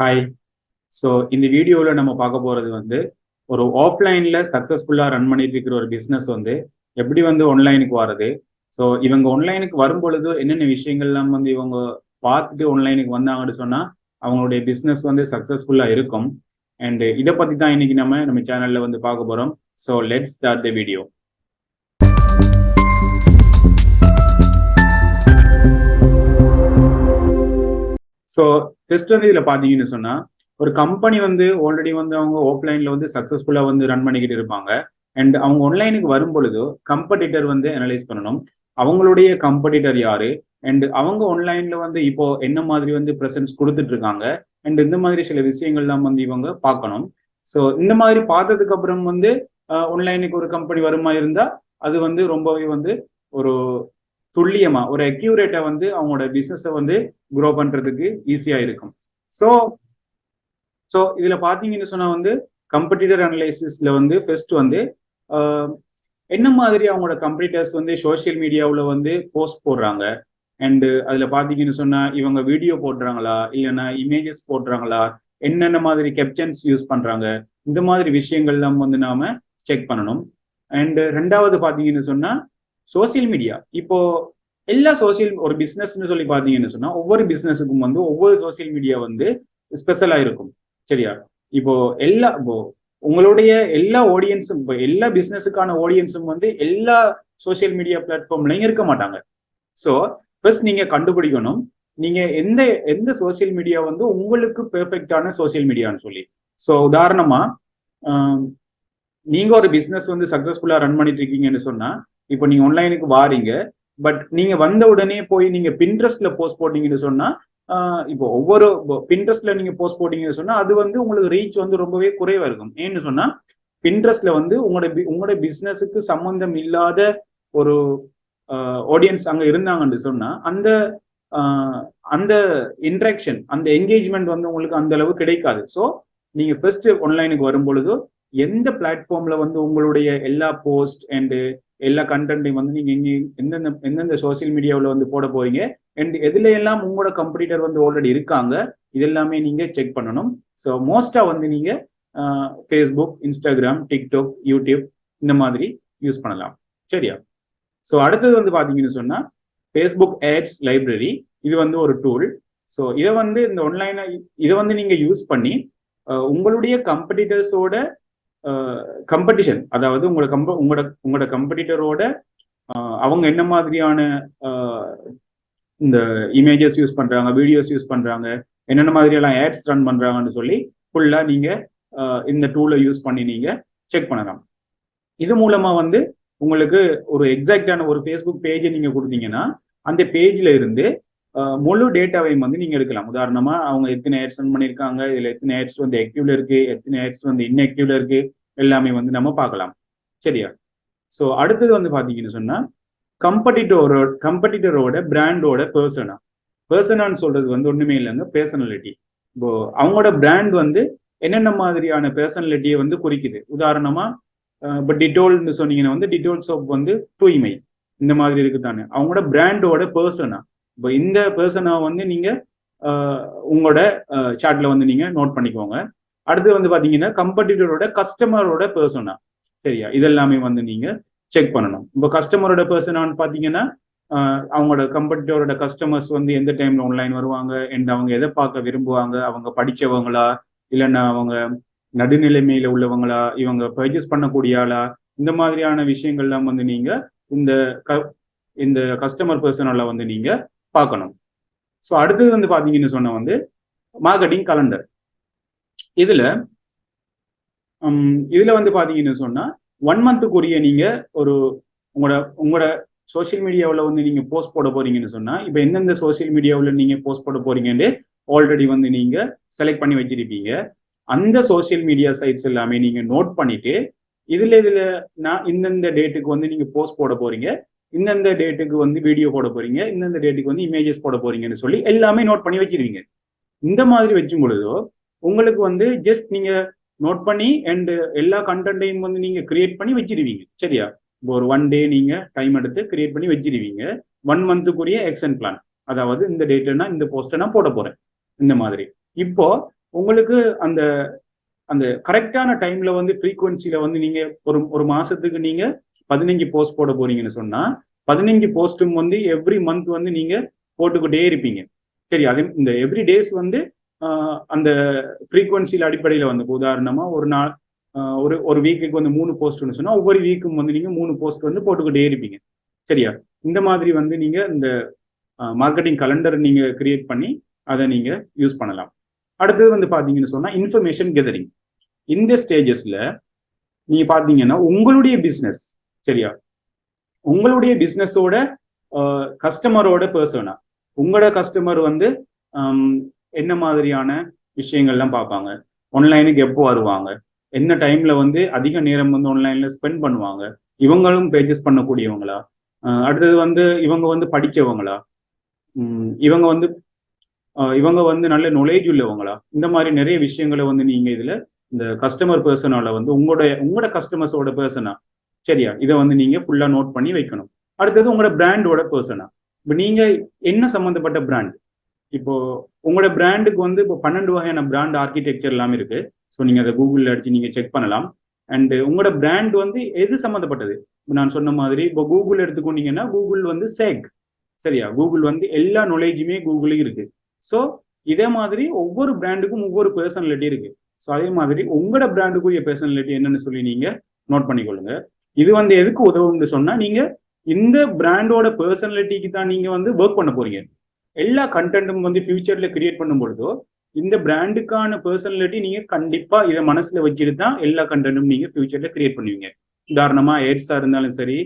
Hi. So இந்த வீடியோவில் நம்ம பார்க்க போகிறது ஒரு ஆஃப்லைனில் சக்ஸஸ்ஃபுல்லாக ரன் பண்ணிட்டு இருக்கிற ஒரு பிஸ்னஸ் எப்படி ஆன்லைனுக்கு வர்றது. ஸோ இவங்க ஆன்லைனுக்கு வரும் பொழுது என்னென்ன விஷயங்கள்லாம் இவங்க பார்த்துட்டு ஆன்லைனுக்கு வந்தாங்கன்னு சொன்னால் அவங்களுடைய பிஸ்னஸ் சக்ஸஸ்ஃபுல்லாக இருக்கும். அண்ட் இதை பற்றி தான் இன்னைக்கு நம்ம சேனலில் பார்க்க போகிறோம். So let's start the video. So first இதில் பார்த்தீங்கன்னு சொன்னால் ஒரு கம்பெனி ஆல்ரெடி அவங்க ஆஃப்லைனில் சக்ஸஸ்ஃபுல்லாக ரன் பண்ணிக்கிட்டு இருப்பாங்க. அண்ட் அவங்க ஆன்லைனுக்கு வரும் பொழுது கம்படிட்டர் அனலைஸ் பண்ணணும். அவங்களுடைய கம்படிட்டர் யாரு, அண்ட் அவங்க ஆன்லைன்ல இப்போ என்ன மாதிரி ப்ரெசன்ஸ் கொடுத்துட்டு இருக்காங்க, அண்ட் இந்த மாதிரி சில விஷயங்கள்லாம் இவங்க பார்க்கணும். ஸோ இந்த மாதிரி பார்த்ததுக்கு அப்புறம் ஆன்லைனுக்கு ஒரு கம்பெனி வருமா இருந்தா அது ரொம்பவே ஒரு துல்லியமா ஒரு அக்யூரேட்டா அவங்களோட பிசினஸை க்ரோ பண்றதுக்கு ஈஸியா இருக்கும். ஸோ ஸோ இதுல பாத்தீங்கன்னு சொன்னா கம்படிட்டர் அனலைசிஸ்ல ஃபர்ஸ்ட் என்ன மாதிரி அவங்களோட கம்படிட்டர்ஸ் சோசியல் மீடியாவில் போஸ்ட் போடுறாங்க, அண்ட் அதுல பாத்தீங்கன்னு சொன்னா இவங்க வீடியோ போடுறாங்களா இல்லைன்னா இமேஜஸ் போடுறாங்களா, என்னென்ன மாதிரி கேப்ஷன்ஸ் யூஸ் பண்றாங்க, இந்த மாதிரி விஷயங்கள்லாம் நாம செக் பண்ணணும். அண்ட் ரெண்டாவது பாத்தீங்கன்னு சொன்னா சோசியல் மீடியா. இப்போ எல்லா ஒரு பிசினஸ்ன்னு சொல்லி பாத்தீங்கன்னு சொன்னா ஒவ்வொரு பிசினஸுக்கும் ஒவ்வொரு சோசியல் மீடியா ஸ்பெஷலா இருக்கும். சரியா? இப்போ உங்களுடைய எல்லா ஆடியன்ஸும், இப்போ எல்லா பிசினஸுக்கான ஆடியன்ஸும் எல்லா சோசியல் மீடியா பிளாட்ஃபார்ம்லையும் இருக்க மாட்டாங்க. ஸோ ஃபர்ஸ்ட் நீங்க கண்டுபிடிக்கணும் நீங்க எந்த எந்த சோசியல் மீடியா உங்களுக்கு பெர்ஃபெக்டான சோசியல் மீடியான்னு சொல்லி. ஸோ உதாரணமா நீங்க ஒரு பிசினஸ் சக்சஸ்ஃபுல்லா ரன் பண்ணிட்டு இருக்கீங்கன்னு சொன்னா இப்போ நீங்க ஆன்லைனுக்கு வாரீங்க, பட் நீங்க வந்த உடனே போய் நீங்க பின்ட்ரெஸ்ட்ல போஸ்ட் போட்டீங்கன்னு சொன்னா இப்போ ஒவ்வொரு பின்ட்ரெஸ்ட்ல நீங்க போஸ்ட் போட்டீங்கன்னு சொன்னா அது உங்களுக்கு ரீச் ரொம்பவே குறைவா இருக்கும். ஏன்னு சொன்னா பின்ட்ரெஸ்ட்ல உங்களோட பிசினஸுக்கு சம்பந்தம் இல்லாத ஒரு ஆடியன்ஸ் அங்க இருந்தாங்கன்னு சொன்னா அந்த அந்த இன்ட்ராக்ஷன், அந்த என்கேஜ்மெண்ட் உங்களுக்கு அந்த அளவு கிடைக்காது. ஸோ நீங்க ஃபர்ஸ்ட் ஆன்லைனுக்கு வரும் பொழுது எந்த பிளாட்ஃபார்ம்ல உங்களுடைய எல்லா போஸ்ட் அண்ட் எல்லா கண்டென்ட்டையும் நீங்க எந்தெந்த சோசியல் மீடியாவில் போட போறீங்க, அண்ட் எதுல எல்லாம் உங்களோட கம்படிட்டர் ஆல்ரெடி இருக்காங்க, இதெல்லாமே நீங்க செக் பண்ணணும். ஸோ மோஸ்டா நீங்க ஃபேஸ்புக், இன்ஸ்டாகிராம், டிக்டாக், யூடியூப் இந்த மாதிரி யூஸ் பண்ணலாம். சரியா? ஸோ அடுத்தது பாத்தீங்கன்னு சொன்னா ஃபேஸ்புக் ஆட்ஸ் லைப்ரரி. இது ஒரு டூல். ஸோ இதை இந்த ஆன்லைனை இதை நீங்க யூஸ் பண்ணி உங்களுடைய கம்படிட்டர்ஸோட கம்படிஷன், அதாவது உங்களோட கம்படிட்டரோட அவங்க என்ன மாதிரியான இந்த இமேஜஸ் யூஸ் பண்றாங்க, வீடியோஸ் யூஸ் பண்றாங்க, என்னென்ன மாதிரியெல்லாம் ஆட்ஸ் ரன் பண்றாங்கன்னு சொல்லி ஃபுல்லா நீங்க இந்த டூலை யூஸ் பண்ணி நீங்க செக் பண்ணலாம். இது மூலமா உங்களுக்கு ஒரு எக்ஸாக்டான ஒரு ஃபேஸ்புக் பேஜை நீங்க கொடுத்தீங்கன்னா அந்த பேஜ்ல இருந்து முழு டேட்டாவையும் நீங்க எடுக்கலாம். உதாரணமா அவங்க எத்தனை ஆட்ஸ் ரன் பண்ணியிருக்காங்க, இதுல எத்தனை ஆட்ஸ் ஆக்டிவ்ல இருக்கு, எத்தனை ஆட்ஸ் இன்ஆக்டிவ்ல இருக்கு, எல்லாமே நம்ம பார்க்கலாம். சரியா? ஸோ அடுத்தது பாத்தீங்கன்னு சொன்னா கம்படிட்டரோட பிராண்டோட பர்சனான்னு சொல்றது ஒண்ணுமே இல்லைங்க, பேர்சனாலிட்டி. இப்போ அவங்களோட பிராண்ட் என்னென்ன மாதிரியான பேர்சனாலிட்டியை குறிக்குது. உதாரணமா இப்போ டிட்டோல்னு சொன்னீங்கன்னா டிட்டோல் சோப் தூய்மை, இந்த மாதிரி இருக்குதானே அவங்களோட பிராண்டோட பர்சனா. இப்போ இந்த பர்சனை நீங்க உங்களோட சாட்ல நீங்க நோட் பண்ணிக்கோங்க. அடுத்து பாத்தீங்கன்னா கம்படிட்டரோட கஸ்டமரோட பர்சனா. சரியா? இதெல்லாமே நீங்க செக் பண்ணணும். இப்போ கஸ்டமரோட பர்சனான்னு பாத்தீங்கன்னா அவங்களோட கம்படிட்டரோட கஸ்டமர்ஸ் எந்த டைம்ல ஆன்லைன் வருவாங்க, அண்ட் அவங்க எதை பார்க்க விரும்புவாங்க, அவங்க படிச்சவங்களா இல்லைன்னா அவங்க நடுநிலைமையில உள்ளவங்களா, இவங்க பர்ச்சேஸ் பண்ணக்கூடிய ஆளா, இந்த மாதிரியான விஷயங்கள்லாம் நீங்க இந்த கஸ்டமர் பர்சனால நீங்க பார்க்கணும். ஸோ அடுத்தது பாத்தீங்கன்னு சொன்ன மார்க்கெட்டிங் கலண்டர். இதுல பாத்தீங்கன்னு சொன்னா 1 மந்த்துக்குரிய நீங்க ஒரு உங்களோட சோசியல் மீடியாவில் நீங்க போஸ்ட் போட போறீங்கன்னு சொன்னா இப்போ எந்தெந்த சோசியல் மீடியாவில் நீங்க போஸ்ட் போட போறீங்கன்னு ஆல்ரெடி நீங்க செலக்ட் பண்ணி வச்சிருப்பீங்க. அந்த சோசியல் மீடியா சைட்ஸ் எல்லாமே நீங்க நோட் பண்ணிட்டு இதுல நான் இந்தந்த டேட்டுக்கு நீங்க போஸ்ட் போட போறீங்க, இந்தந்த டேட்டுக்கு வீடியோ போட போறீங்க, இந்தந்த டேட்டுக்கு இமேஜஸ் போட போறீங்கன்னு சொல்லி எல்லாமே நோட் பண்ணி வச்சிருவீங்க. இந்த மாதிரி வச்சும் பொழுதோ உங்களுக்கு ஜஸ்ட் நீங்க நோட் பண்ணி அண்ட் எல்லா கண்டென்ட்டையும் நீங்க கிரியேட் பண்ணி வச்சிருவீங்க. சரியா? இப்போ ஒரு 1 டே நீங்க டைம் எடுத்து கிரியேட் பண்ணி வச்சிருவீங்க. 1 மந்த்துக்குரிய ஆக்ஷன் பிளான், அதாவது இந்த டேட்னா இந்த போஸ்ட்டை நான் போட போறேன் இந்த மாதிரி. இப்போ உங்களுக்கு அந்த அந்த கரெக்டான டைம்ல வந்து ஃப்ரீக்வன்சில வந்து நீங்க ஒரு மாசத்துக்கு நீங்க 15 போஸ்ட் போட போறீங்கன்னு சொன்னா 15 போஸ்ட்டும் வந்து எவ்ரி மந்த் வந்து நீங்க போட்டுக்கிட்டே இருப்பீங்க. சரி, அதே இந்த எவ்ரி டேஸ் வந்து அந்த ஃப்ரீக்வன்சியில் அடிப்படையில் வந்து உதாரணமா ஒரு நாள் ஒரு வீக்குக்கு வந்து 3 போஸ்ட்னு சொன்னா ஒவ்வொரு வீக்கும் வந்து நீங்க 3 போஸ்ட் வந்து போட்டுக்கிட்டே இருப்பீங்க. சரியா? இந்த மாதிரி வந்து நீங்க இந்த மார்க்கெட்டிங் கலண்டர் நீங்க கிரியேட் பண்ணி அதை நீங்க யூஸ் பண்ணலாம். அடுத்தது வந்து பாத்தீங்கன்னு சொன்னா இன்ஃபர்மேஷன் கெதரிங். இந்த ஸ்டேஜஸ்ல நீங்க பாத்தீங்கன்னா உங்களுடைய பிசினஸ், சரியா, உங்களுடைய பிசினஸோட கஸ்டமரோட பர்சனா, உங்களோட கஸ்டமர் வந்து என்ன மாதிரியான விஷயங்கள்லாம் பார்ப்பாங்க, ஆன்லைனுக்கு எப்போ வருவாங்க, என்ன டைம்ல வந்து அதிக நேரம் வந்து ஆன்லைன்ல ஸ்பெண்ட் பண்ணுவாங்க, இவங்களும் பேஜஸ் பண்ணக்கூடியவங்களா, அடுத்தது வந்து இவங்க வந்து படிச்சவங்களா, இவங்க வந்து இவங்க வந்து நல்ல நாலேஜ் உள்ளவங்களா, இந்த மாதிரி நிறைய விஷயங்களை வந்து நீங்க இதுல இந்த கஸ்டமர் பர்சனால வந்து உங்களோட கஸ்டமர்ஸோட பர்சனா, சரியா, இதை வந்து நீங்க ஃபுல்லா நோட் பண்ணி வைக்கணும். அடுத்தது உங்களோட பிராண்டோட பர்சனா, இப்போ நீங்க என்ன சம்பந்தப்பட்ட பிராண்ட், இப்போ உங்களோட பிராண்டுக்கு வந்து இப்போ 12 வகையான பிராண்ட் ஆர்கிடெக்சர் எல்லாமே இருக்கு. ஸோ நீங்க அதை கூகுளில் அடிச்சு நீங்க செக் பண்ணலாம். அண்ட் உங்களோட பிராண்ட் வந்து எது சம்மந்தப்பட்டது, நான் சொன்ன மாதிரி இப்போ கூகுள் எடுத்துக்கொண்டீங்கன்னா கூகுள் வந்து சேக், சரியா, கூகுள் வந்து எல்லா நாலேஜுமே கூகுளும் இருக்கு. ஸோ இதே மாதிரி ஒவ்வொரு பிராண்டுக்கும் ஒவ்வொரு பர்சனாலிட்டி இருக்கு. ஸோ அதே மாதிரி உங்களோட பிராண்டுக்குரிய பர்சனாலிட்டி என்னன்னு சொல்லி நீங்க நோட் பண்ணிக்கொள்ளுங்க. இது வந்து எதுக்கு உதவும்னு சொன்னா நீங்க இந்த பிராண்டோட பர்சனாலிட்டிக்கு தான் நீங்க வந்து ஒர்க் பண்ண போறீங்க. எல்லா கண்டென்ட்டும் வந்து ஃபியூச்சர்ல கிரியேட் பண்ணும் பொழுதோ இந்த பிராண்டுக்கான பர்சனாலிட்டி நீங்க கண்டிப்பா இதை மனசுல வச்சுட்டு தான் எல்லா கண்டென்ட்டும் நீங்க ஃபியூச்சர்ல கிரியேட் பண்ணுவீங்க. உதாரணமா எய்ட்ஸா இருந்தாலும் சரி,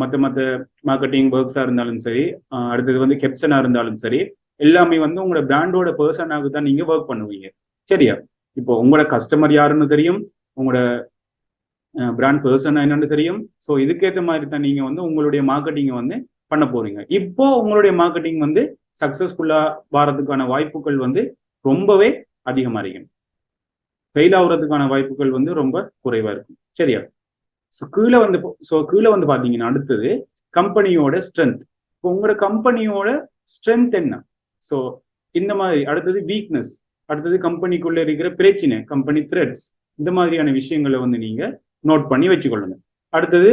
மற்ற மார்க்கெட்டிங் ஒர்க்ஸா இருந்தாலும் சரி, அடுத்தது வந்து கெப்ஷனா இருந்தாலும் சரி, எல்லாமே வந்து உங்களோட பிராண்டோட பர்சனாக தான் நீங்க ஒர்க் பண்ணுவீங்க. சரியா? இப்போ உங்களோட கஸ்டமர் யாருன்னு தெரியும், உங்களோட பிராண்ட் பர்சன் என்னன்னு தெரியும். ஸோ இதுக்கேற்ற மாதிரி தான் நீங்க வந்து உங்களுடைய மார்க்கெட்டிங்கை வந்து பண்ண போறீங்க. இப்போ உங்களுடைய மார்க்கெட்டிங் வந்து சக்சஸ்ஃபுல்லா வாரதுக்கான வாய்ப்புகள் வந்து ரொம்பவே அதிகமா இருக்கும். ஃபெயில் ஆகுறதுக்கான வாய்ப்புகள் வந்து ரொம்ப குறைவா இருக்கும். சரியா? ஸோ கீழே வந்து பாத்தீங்கன்னா அடுத்தது கம்பெனியோட ஸ்ட்ரென்த். இப்போ உங்களோட கம்பெனியோட ஸ்ட்ரென்த் என்ன, ஸோ இந்த மாதிரி, அடுத்தது வீக்னஸ், அடுத்தது கம்பெனிக்குள்ள இருக்கிற பிரச்சனை, கம்பெனி த்ரெட்ஸ், இந்த மாதிரியான விஷயங்களை வந்து நீங்க நோட் பண்ணி வச்சுக்கொள்ளுங்க. அடுத்தது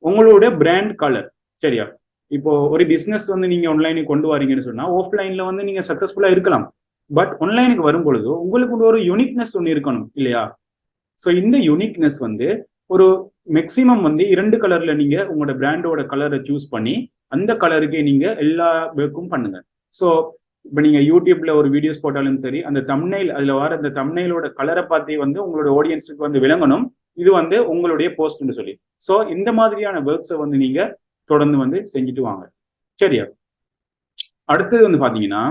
உங்களோட பிராண்ட் கலர். சரியா? இப்போ ஒரு பிசினஸ் வந்து நீங்க ஆன்லைனுக்கு கொண்டு வரீங்கன்னு சொன்னா ஆஃப்லைன்ல வந்து நீங்க சக்சஸ்ஃபுல்லா இருக்கலாம். பட் ஆன்லைனுக்கு வரும் பொழுது உங்களுக்கு ஒரு யூனிக்னஸ் ஒன்று இருக்கணும் இல்லையா? ஸோ இந்த யூனிக்னஸ் வந்து ஒரு மேக்சிமம் வந்து 2 கலர்ல நீங்க உங்களோட பிராண்டோட கலரை சூஸ் பண்ணி அந்த கலருக்கே நீங்க எல்லா ஒர்க்கும் பண்ணுங்க. ஸோ இப்போ நீங்க யூடியூப்ல ஒரு வீடியோஸ் போட்டாலும் சரி, அந்த தம்ப்நெயில், அதுல வர அந்த தம்ப்நெயிலோட கலரை பார்த்தே வந்து உங்களோட ஆடியன்ஸுக்கு வந்து விளங்கணும் இது வந்து உங்களுடைய போஸ்ட்னு சொல்லி. ஸோ இந்த மாதிரியான ஒர்க்ஸை வந்து நீங்க தொடர்ந்து வந்து செஞ்சுட்டு வாங்க. சரியா? அடுத்தது வந்து பாத்தீங்கன்னா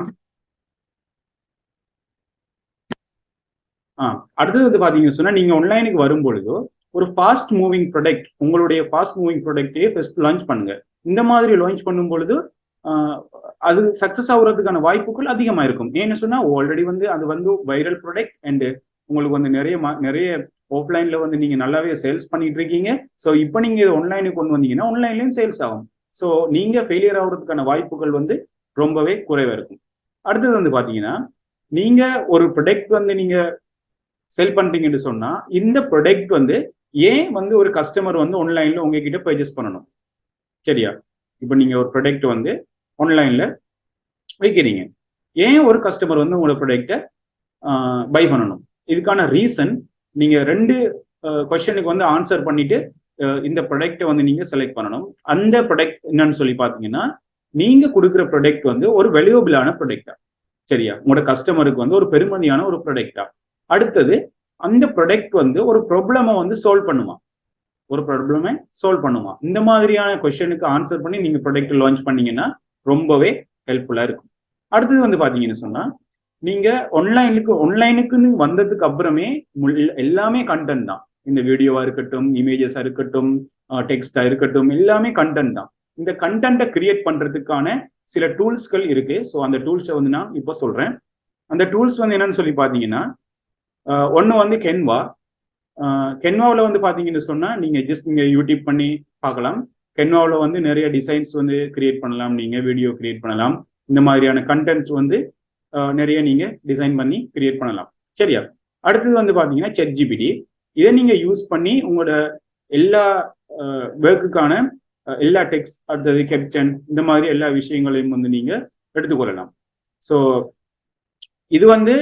அடுத்தது வந்து பாத்தீங்கன்னு சொன்னா நீங்க ஆன்லைனுக்கு வரும் பொழுது ஒரு ஃபாஸ்ட் மூவிங் ப்ராடக்ட், உங்களுடைய ஃபாஸ்ட் மூவிங் ப்ராடக்டே ஃபர்ஸ்ட் லான்ச் பண்ணுங்க. இந்த மாதிரி லான்ச் பண்ணும் பொழுது அது சக்சஸ் ஆகுறதுக்கான வாய்ப்புகள் அதிகமா இருக்கும். ஏன்னு சொன்னா ஆல்ரெடி வந்து அது வந்து வைரல் ப்ராடக்ட் அண்ட் உங்களுக்கு வந்து நிறைய ஆஃப்லைன்ல வந்து நீங்க நல்லாவே சேல்ஸ் பண்ணிட்டு இருக்கீங்க. ஸோ இப்போ நீங்க இது ஆன்லைனுக்கு கொண்டு வந்தீங்கன்னா ஆன்லைன்லயும் சேல்ஸ் ஆகும். ஸோ நீங்க ஃபெயிலியர் ஆகுறதுக்கான வாய்ப்புகள் வந்து ரொம்பவே குறைவா இருக்கும். அடுத்தது வந்து பாத்தீங்கன்னா நீங்க ஒரு ப்ராடக்ட் வந்து நீங்க செல் பண்றீங்கன்னு சொன்னா இந்த ப்ராடக்ட் வந்து ஏன் வந்து ஒரு கஸ்டமர் வந்து ஆன்லைன்ல உங்ககிட்ட பர்ச்சேஸ் பண்ணணும். சரியா? இப்போ நீங்க ஒரு ப்ராடக்ட் வந்து ஆன்லைன்ல வைக்கிறீங்க, ஏன் ஒரு கஸ்டமர் வந்து உங்களோட ப்ராடக்டை பை பண்ணணும். இதுக்கான ரீசன் நீங்க 2 கொஸ்டினுக்கு வந்து ஆன்சர் பண்ணிட்டு இந்த ப்ராடக்டை வந்து நீங்க செலக்ட் பண்ணணும். அந்த ப்ராடக்ட் என்னன்னு சொல்லி பாத்தீங்கன்னா நீங்க கொடுக்குற ப்ராடக்ட் வந்து ஒரு வேல்யூபிளான ப்ராடக்டா, சரியா, உங்களோட கஸ்டமருக்கு வந்து ஒரு பெருமதியான ஒரு ப்ராடக்டா. அடுத்தது அந்த ப்ராடக்ட் வந்து ஒரு ப்ராப்ளமை வந்து சால்வ் பண்ணுமா, இந்த மாதிரியான கொஸ்டினுக்கு ஆன்சர் பண்ணி நீங்க ப்ராடக்ட் லான்ச் பண்ணீங்கன்னா ரொம்பவே ஹெல்ப்ஃபுல்லா இருக்கும். அடுத்தது வந்து பாத்தீங்கன்னு சொன்னா நீங்க ஆன்லைனுக்குன்னு வந்ததுக்கு அப்புறமே எல்லாமே கண்டென்ட் தான். இந்த வீடியோவா இருக்கட்டும், இமேஜஸா இருக்கட்டும், டெக்ஸ்டா இருக்கட்டும், எல்லாமே கண்டென்ட் தான். இந்த கண்டென்ட்டை கிரியேட் பண்றதுக்கான சில டூல்ஸ்கள் இருக்கு. ஸோ அந்த டூல்ஸை வந்து நான் இப்போ சொல்றேன். அந்த டூல்ஸ் வந்து என்னன்னு சொல்லி பாத்தீங்கன்னா ஒன்று வந்து கென்வாவில் வந்து பாத்தீங்கன்னு சொன்னா நீங்க யூடியூப் பண்ணி பார்க்கலாம். கென்வாவில் வந்து நிறைய டிசைன்ஸ் வந்து கிரியேட் பண்ணலாம், நீங்க வீடியோ கிரியேட் பண்ணலாம். இந்த மாதிரியான கண்டென்ட் வந்து நிறைய நீங்க டிசைன் பண்ணி கிரியேட் பண்ணலாம். சரியா? அடுத்தது வந்து பாத்தீங்கன்னா ChatGPT. இதை நீங்க யூஸ் பண்ணி உங்களோட எல்லா ஒர்க்குக்கான எல்லா டெக்ஸ்ட், அடுத்தது கேப்ஷன், இந்த மாதிரி எல்லா விஷயங்களையும் வந்து நீங்க எடுத்துக்கொள்ளலாம். ஸோ இது வந்து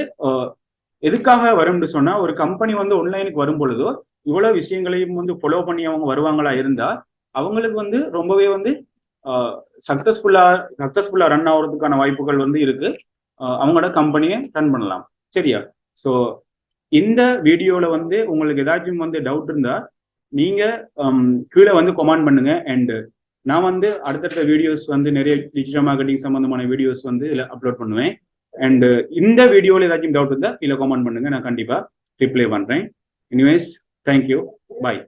எதுக்காக வரும்னு சொன்னா, ஒரு கம்பெனி வந்து ஆன்லைனுக்கு வரும் பொழுதோ இவ்வளவு விஷயங்களையும் வந்து ஃபாலோ பண்ணி அவங்க வருவாங்களா இருந்தா அவங்களுக்கு வந்து ரொம்பவே வந்து சக்சஸ்ஃபுல்லா ரன் ஆகுறதுக்கான வாய்ப்புகள் வந்து இருக்கு. அவங்களோட கம்பெனியை ரன் பண்ணலாம். சரியா? ஸோ இந்த வீடியோல வந்து உங்களுக்கு ஏதாச்சும் வந்து டவுட் இருந்தா நீங்க கீழே வந்து கமெண்ட் பண்ணுங்க. அண்ட் நான் வந்து அடுத்தடுத்த வீடியோஸ் வந்து நிறைய டிஜிட்டல் மார்க்கெட்டிங் சம்பந்தமான வீடியோஸ் வந்து இதில் அப்லோட் பண்ணுவேன். அண்ட் இந்த வீடியோவில் ஏதாச்சும் டவுட் இருந்தால் கீழே கமெண்ட் பண்ணுங்க, நான் கண்டிப்பாக ரிப்ளை பண்றேன். எனிவேஸ், தேங்க்யூ, பாய்.